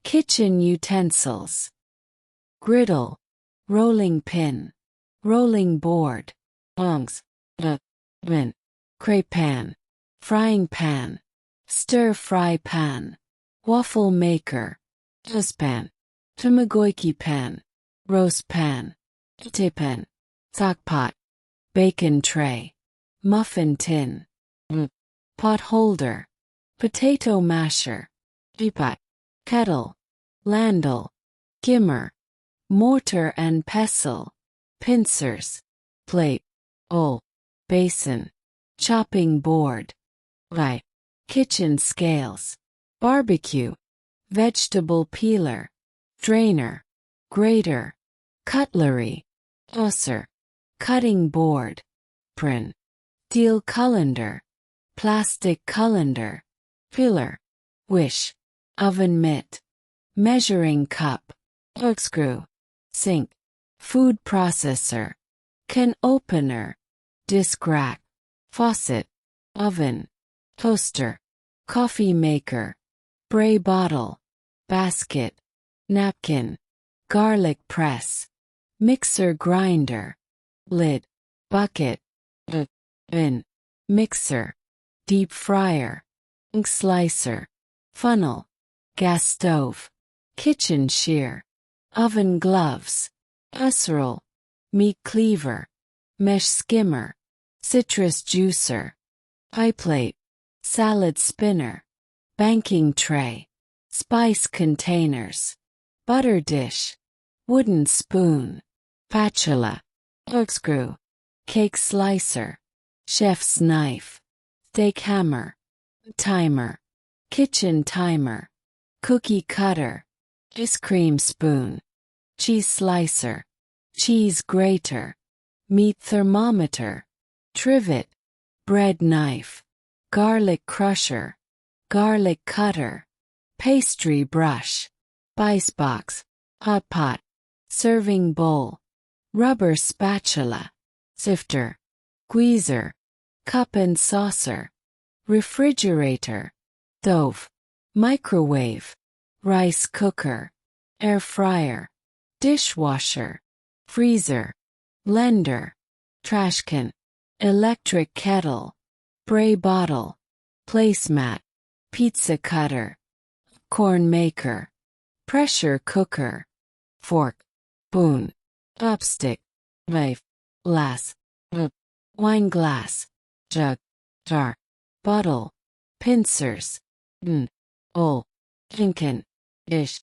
Kitchen utensils. Griddle, rolling pin, rolling board, tongs, oven, crepe pan, frying pan, stir-fry pan, waffle maker, saucepan, tamagoyaki pan, roast pan, pan, stockpot, bacon tray, muffin tin, pot holder, potato masher, teapot, kettle, ladle, skimmer, mortar and pestle, pincers, plate, bowl, basin, chopping board, right, kitchen scales, barbecue, vegetable peeler, drainer, grater, cutlery, saucer, cutting board, print, steel colander, plastic colander, filler, wish, oven mitt, measuring cup, corkscrew, sink, food processor, can opener, disc rack, faucet, oven, toaster, coffee maker, spray bottle, basket, napkin, garlic press, mixer grinder, lid, bucket, bin, mixer, deep fryer, ink slicer, funnel, gas stove, kitchen shear, oven gloves, casserole, meat cleaver, mesh skimmer, citrus juicer, pie plate, salad spinner, banking tray, spice containers, butter dish, wooden spoon, spatula, corkscrew, cake slicer, chef's knife, steak hammer, timer, kitchen timer, cookie cutter, ice cream spoon, cheese slicer, cheese grater, meat thermometer, trivet, bread knife, garlic crusher, garlic cutter, pastry brush, spice box, hot pot, serving bowl, rubber spatula, sifter, squeezer, cup and saucer, refrigerator, stove, microwave, rice cooker, air fryer, dishwasher, freezer, blender, trash can, electric kettle, spray bottle, placemat, pizza cutter, corn maker, pressure cooker, fork, spoon, chopstick, knife, glass, wine glass, jug, jar, bottle, pincers, bowl, finken, dish,